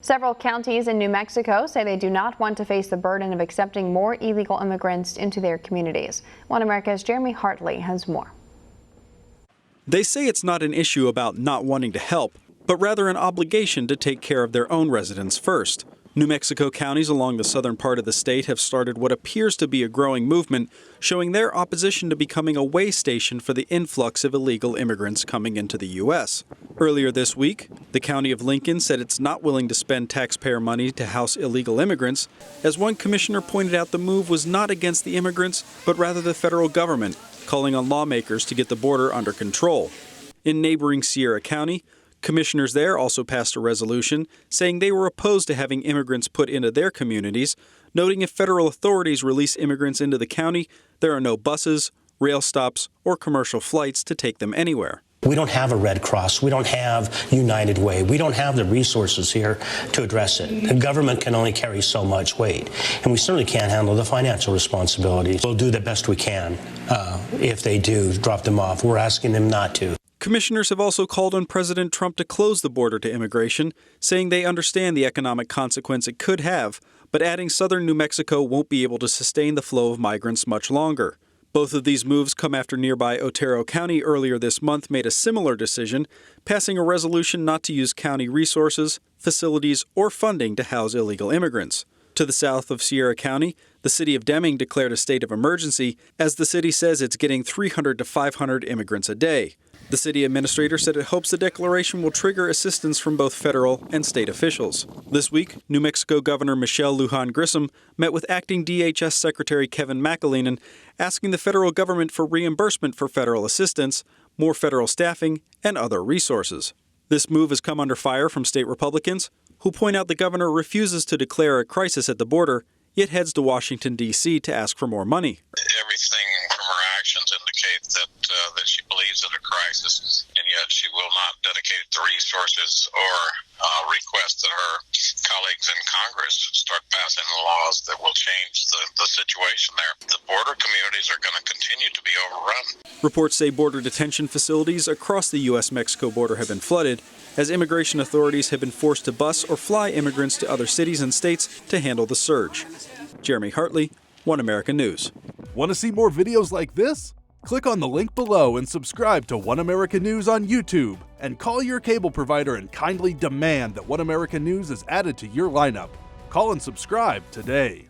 Several counties in New Mexico say they do not want to face the burden of accepting more illegal immigrants into their communities. One America's Jeremy Hartley has more. They say it's not an issue about not wanting to help, but rather an obligation to take care of their own residents first. New Mexico counties along the southern part of the state have started what appears to be a growing movement, showing their opposition to becoming a way station for the influx of illegal immigrants coming into the U.S. Earlier this week, the county of Lincoln said it's not willing to spend taxpayer money to house illegal immigrants, as one commissioner pointed out the move was not against the immigrants, but rather the federal government, calling on lawmakers to get the border under control. In neighboring Sierra County, commissioners there also passed a resolution saying they were opposed to having immigrants put into their communities, noting if federal authorities release immigrants into the county, there are no buses, rail stops, or commercial flights to take them anywhere. We don't have a Red Cross. We don't have United Way. We don't have the resources here to address it. The government can only carry so much weight, and we certainly can't handle the financial responsibilities. We'll do the best we can if they do drop them off. We're asking them not to. Commissioners have also called on President Trump to close the border to immigration, saying they understand the economic consequence it could have, but adding southern New Mexico won't be able to sustain the flow of migrants much longer. Both of these moves come after nearby Otero County earlier this month made a similar decision, passing a resolution not to use county resources, facilities, or funding to house illegal immigrants. To the south of Sierra County, the city of Deming declared a state of emergency, as the city says it's getting 300 to 500 immigrants a day. The city administrator said it hopes the declaration will trigger assistance from both federal and state officials. This week, New Mexico Governor Michelle Lujan Grisham met with acting DHS Secretary Kevin McAleenan, asking the federal government for reimbursement for federal assistance, more federal staffing, and other resources. This move has come under fire from state Republicans, who point out the governor refuses to declare a crisis at the border, yet heads to Washington, D.C. to ask for more money. Everything from her actions indicates that she believes in a crisis, and yet she will not dedicate the resources or request that her colleagues in Congress start passing the laws that will change the situation there. The border communities are going to continue to be overrun. Reports say border detention facilities across the U.S.-Mexico border have been flooded, as immigration authorities have been forced to bus or fly immigrants to other cities and states to handle the surge. Jeremy Hartley, One America News. Want to see more videos like this? Click on the link below and subscribe to One America News on YouTube, and call your cable provider and kindly demand that One America News is added to your lineup. Call and subscribe today.